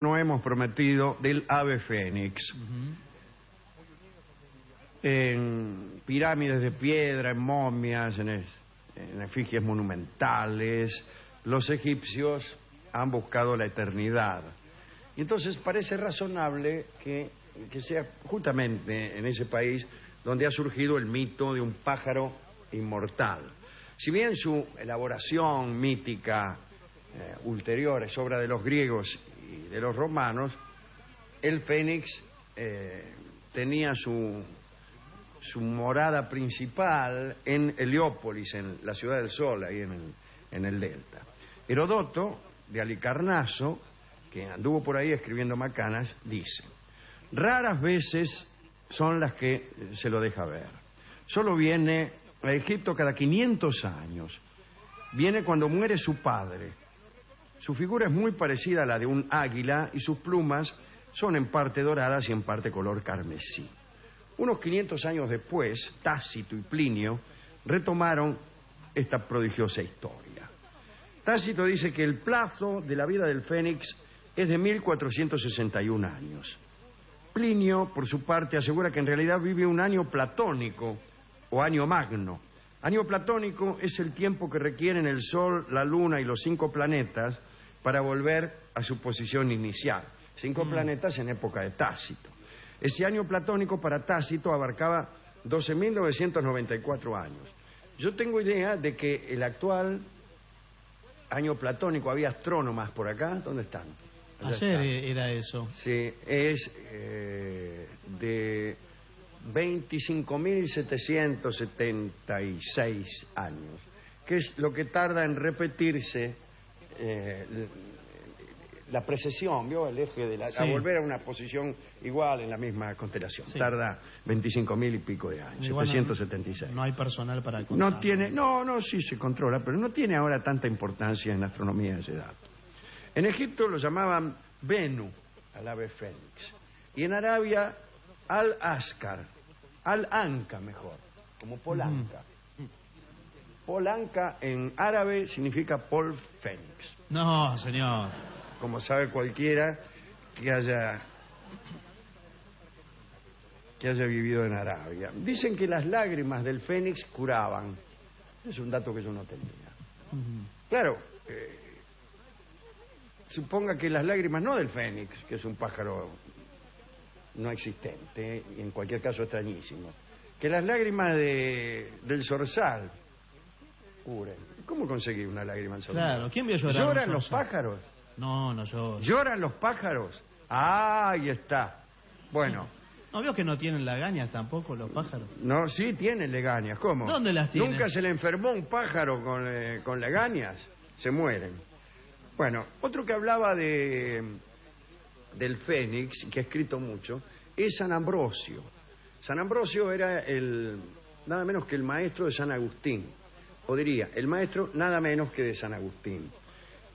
No hemos prometido del ave fénix. En pirámides de piedra, en momias, en efigies monumentales, los egipcios han buscado la eternidad. Y entonces parece razonable que sea justamente en ese país donde ha surgido el mito de un pájaro inmortal. Si bien su elaboración mítica ulterior es obra de los griegos y de los romanos, el fénix tenía su morada principal en Heliópolis, en la ciudad del Sol, ahí en el delta. Herodoto, de Halicarnaso, que anduvo por ahí escribiendo macanas, dice: raras veces son las que se lo deja ver. Solo viene a Egipto cada 500 años. Viene cuando muere su padre. Su figura es muy parecida a la de un águila y sus plumas son en parte doradas y en parte color carmesí. Unos 500 años después, Tácito y Plinio retomaron esta prodigiosa historia. Tácito dice que el plazo de la vida del fénix es de 1461 años. Plinio, por su parte, asegura que en realidad vive un año platónico o año magno. Año platónico es el tiempo que requieren el Sol, la Luna y los 5 planetas para volver a su posición inicial. 5 planetas en época de Tácito. Ese año platónico para Tácito abarcaba 12.994 años. Yo tengo idea de que el actual año platónico, había astrónomas por acá, ¿dónde están? Ayer era eso. Sí, es de 25.776 años, que es lo que tarda en repetirse la precesión, ¿vio? El eje de a volver a una posición igual en la misma constelación. Sí. Tarda 25.000 y pico de años, igual 776. No hay personal para controlar. No tiene, sí se controla, pero no tiene ahora tanta importancia en la astronomía ese dato. En Egipto lo llamaban Bennu, al ave fénix, y en Arabia Al-Ascar, Al-Anca mejor, como Polanca. Polanca en árabe significa Pol Fénix. No, señor. Como sabe cualquiera que haya vivido en Arabia. Dicen que las lágrimas del fénix curaban. Es un dato que yo no tenía. Claro, suponga que las lágrimas no del fénix, que es un pájaro no existente y en cualquier caso extrañísimo, que las lágrimas del zorzal curen. ¿Cómo conseguí una lágrima del zorzal? Claro, ¿quién vio llorar? ¿Lloran los pájaros? No lloran. ¿Lloran los pájaros? Ah, ahí está. Bueno. ¿No veo que no tienen lagañas tampoco los pájaros? No, sí tienen legañas. ¿Cómo? ¿Dónde las tienen? ¿Nunca se le enfermó un pájaro con legañas? Se mueren. Bueno, otro que hablaba del fénix, que ha escrito mucho, es San Ambrosio. San Ambrosio era nada menos que el maestro de San Agustín. O diría, el maestro nada menos que de San Agustín.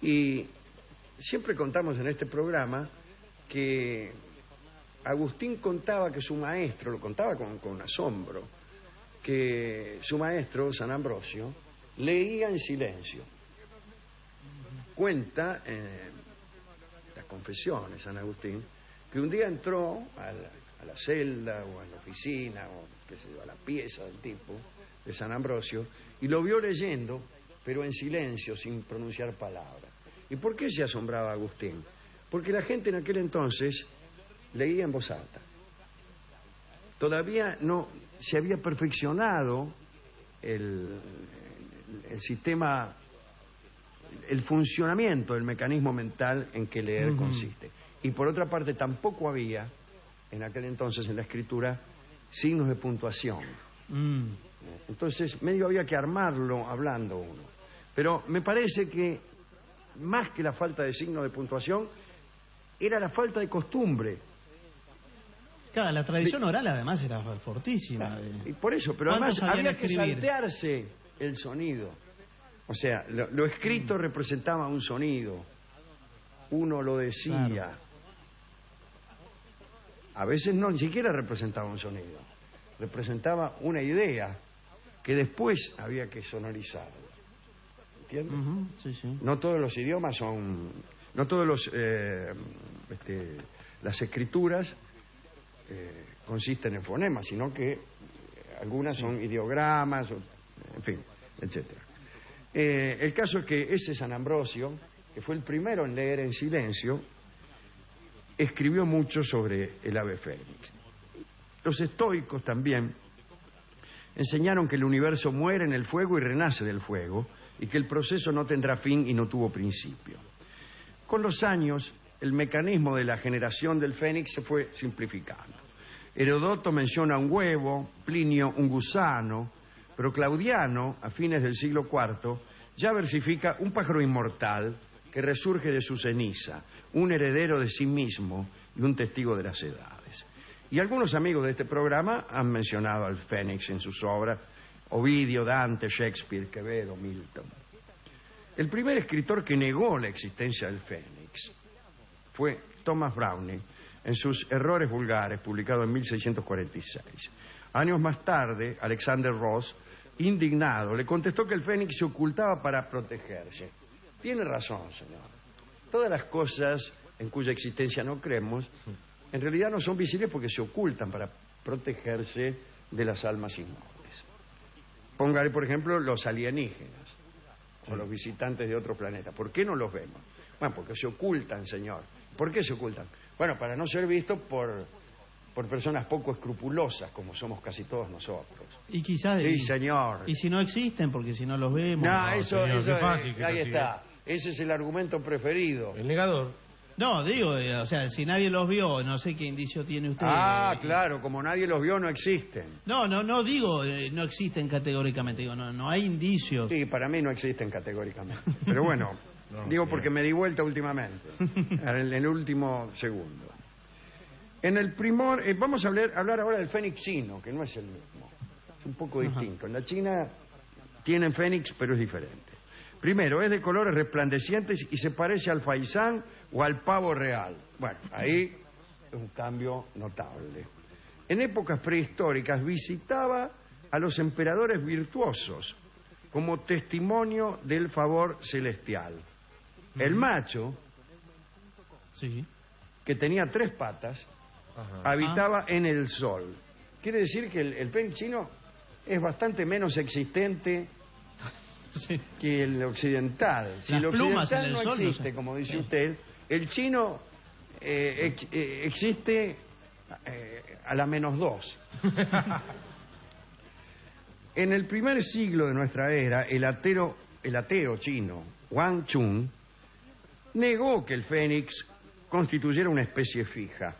Y siempre contamos en este programa que Agustín contaba que su maestro, lo contaba con asombro, que su maestro, San Ambrosio, leía en silencio. Cuenta las confesiones, San Agustín, que un día entró a la celda o a la oficina o qué sé yo, a la pieza del tipo de San Ambrosio y lo vio leyendo, pero en silencio, sin pronunciar palabra. ¿Y por qué se asombraba Agustín? Porque la gente en aquel entonces leía en voz alta. Todavía no se había perfeccionado el sistema, el funcionamiento del mecanismo mental en que leer consiste. Y por otra parte tampoco había en aquel entonces en la escritura signos de puntuación. Entonces medio había que armarlo hablando uno. Pero me parece que más que la falta de signos de puntuación era la falta de costumbre. Claro, la tradición oral además era fortísima. Y por eso, pero además había que saltearse el sonido. O sea, lo escrito representaba un sonido. Uno lo decía. Claro. A veces no, ni siquiera representaba un sonido. Representaba una idea que después había que sonorizar. ¿Entiendes? Sí. No todos los idiomas son no todos las escrituras consisten en fonemas, sino que algunas son ideogramas, en fin, etcétera. El caso es que ese San Ambrosio, que fue el primero en leer en silencio, escribió mucho sobre el ave fénix. Los estoicos también enseñaron que el universo muere en el fuego y renace del fuego, y que el proceso no tendrá fin y no tuvo principio. Con los años, el mecanismo de la generación del fénix se fue simplificando. Herodoto menciona un huevo, Plinio un gusano, pero Claudiano, a fines del siglo IV, ya versifica un pájaro inmortal que resurge de su ceniza, un heredero de sí mismo y un testigo de las edades. Y algunos amigos de este programa han mencionado al fénix en sus obras, Ovidio, Dante, Shakespeare, Quevedo, Milton. El primer escritor que negó la existencia del fénix fue Thomas Browne, en sus Errores vulgares, publicado en 1646. Años más tarde, Alexander Ross, indignado, le contestó que el fénix se ocultaba para protegerse. Tiene razón, señor. Todas las cosas en cuya existencia no creemos, en realidad no son visibles porque se ocultan para protegerse de las almas inmortales. Póngale, por ejemplo, los alienígenas o los visitantes de otro planeta. ¿Por qué no los vemos? Bueno, porque se ocultan, señor. ¿Por qué se ocultan? Bueno, para no ser vistos por personas poco escrupulosas, como somos casi todos nosotros. Y quizás... Sí, señor. Y si no existen, porque si no los vemos... No, eso qué fácil que ahí eso está. Ese es el argumento preferido. El negador. No, digo, o sea, si nadie los vio, no sé qué indicio tiene usted. Ah, claro, como nadie los vio, no existen. No digo, no existen categóricamente, digo, no hay indicios. Sí, para mí no existen categóricamente. Pero bueno, No, digo bien. porque me di vuelta últimamente, en el último segundo. En el primor, vamos a hablar ahora del fénix chino, que no es el mismo. Es un poco distinto. En la China tienen fénix, pero es diferente. Primero, es de colores resplandecientes y se parece al faisán o al pavo real. Bueno, ahí es un cambio notable. En épocas prehistóricas visitaba a los emperadores virtuosos como testimonio del favor celestial. El macho, Sí. que tenía 3 patas, Ajá. habitaba en el sol. Quiere decir que el fénix chino es bastante menos existente Sí. que el occidental. Si Las el plumas occidental en el no sol, existe, no sé. como dice Sí. usted, el chino existe a la -2. En el primer siglo de nuestra era, el ateo chino Wang Chun negó que el fénix constituyera una especie fija.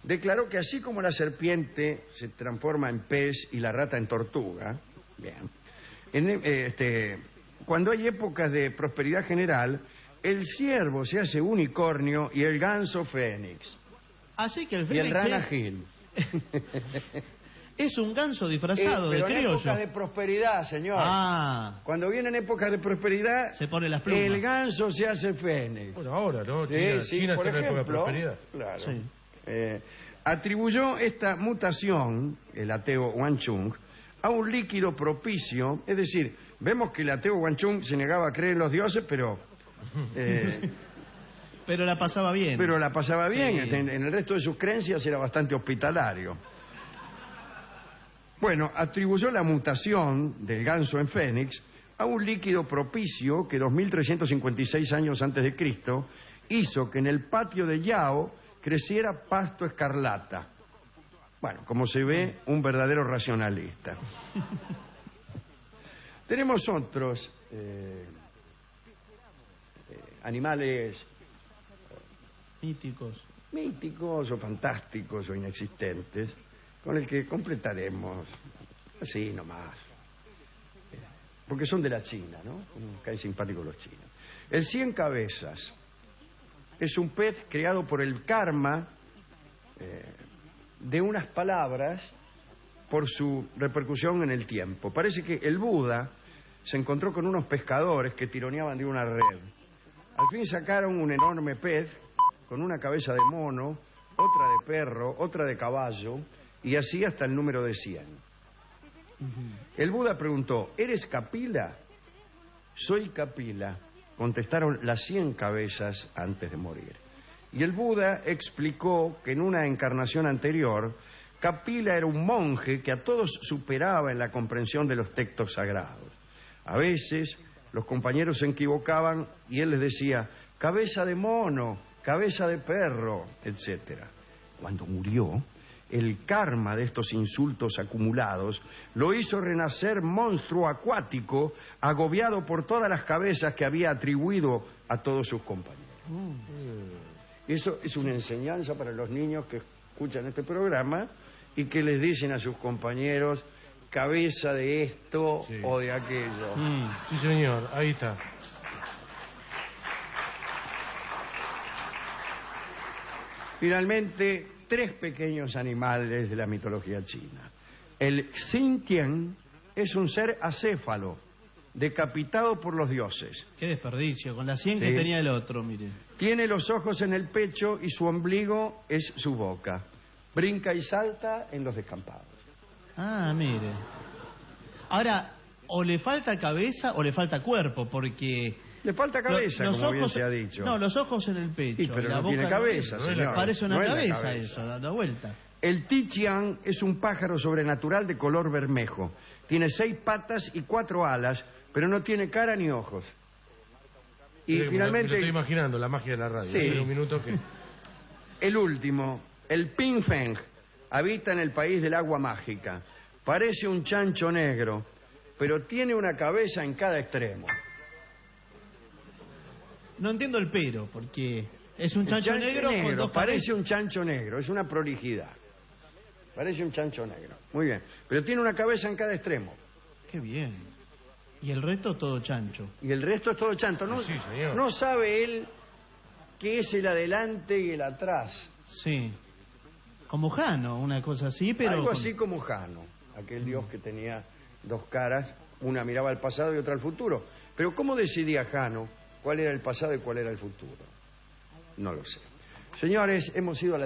Declaró que así como la serpiente se transforma en pez y la rata en tortuga, bien, cuando hay épocas de prosperidad general, el ciervo se hace unicornio y el ganso fénix. Así que el Y fénix el rana gil. es un ganso disfrazado de Pero en criollo. épocas de prosperidad, señor. Ah, Cuando vienen épocas de prosperidad, se pone las plumas. el ganso se hace fénix. Bueno, ahora, ¿no? Sí, China, sí, China por está en época de ejemplo, prosperidad. claro. Sí. Atribuyó esta mutación, el ateo Wang Chung, a un líquido propicio, es decir, vemos que el ateo Wang Chung se negaba a creer en los dioses, pero Pero la pasaba bien. la pasaba bien, Sí. en el resto de sus creencias era bastante hospitalario. Bueno, atribuyó la mutación del ganso en fénix a un líquido propicio que 2356 años antes de Cristo hizo que en el patio de Yao creciera pasto escarlata. Bueno, como se ve, un verdadero racionalista. Tenemos otros animales Míticos. míticos o fantásticos o inexistentes con el que completaremos así nomás. Porque son de la China, ¿no? Caen simpáticos los chinos. El 100 cabezas es un pez creado por el karma de unas palabras por su repercusión en el tiempo. Parece que el Buda se encontró con unos pescadores que tironeaban de una red. Al fin sacaron un enorme pez con una cabeza de mono, otra de perro, otra de caballo, y así hasta el número de 100. El Buda preguntó, ¿eres Kapila? Soy Kapila. contestaron las 100 cabezas antes de morir. Y el Buda explicó que en una encarnación anterior, Kapila era un monje que a todos superaba en la comprensión de los textos sagrados. A veces los compañeros se equivocaban y él les decía, cabeza de mono, cabeza de perro, etc. Cuando murió, el karma de estos insultos acumulados lo hizo renacer monstruo acuático, agobiado por todas las cabezas que había atribuido a todos sus compañeros. Eso es una enseñanza para los niños que escuchan este programa y que les dicen a sus compañeros cabeza de esto Sí. o de aquello. Sí, señor, ahí está. Finalmente, 3 pequeños animales de la mitología china. El Xintian es un ser acéfalo, decapitado por los dioses. Qué desperdicio, con la 100 Sí. que tenía el otro, mire. Tiene los ojos en el pecho y su ombligo es su boca. Brinca y salta en los descampados. Ah, mire. Ahora, o le falta cabeza o le falta cuerpo, porque... Le falta cabeza, como bien se ha dicho. No, los ojos en el pecho. Sí, pero y la no boca tiene cabeza, no es la- señor. Parece una No es la cabeza, cabeza. eso, dando vuelta. El Tichian es un pájaro sobrenatural de color bermejo. Tiene 6 patas y 4 alas, pero no tiene cara ni ojos. Y Me lo finalmente, estoy imaginando, la magia de la radio. Sí. Espera un minuto que... el último, el Pinfeng, habita en el país del agua mágica. Parece un chancho negro, pero tiene una cabeza en cada extremo. No entiendo el pero, porque es un El chancho negro con dos parece cabezas. un chancho negro, es una prolijidad. Parece un chancho negro. Muy bien, pero tiene una cabeza en cada extremo. Qué bien. Y el resto todo chancho. Y el resto es todo chanto. No, Sí, señor. no sabe él qué es el adelante y el atrás. Sí. Como Jano, una cosa así, pero... Algo con- así como Jano, aquel dios que tenía 2 caras, una miraba al pasado y otra al futuro. Pero ¿cómo decidía Jano cuál era el pasado y cuál era el futuro? No lo sé. Señores, hemos ido a la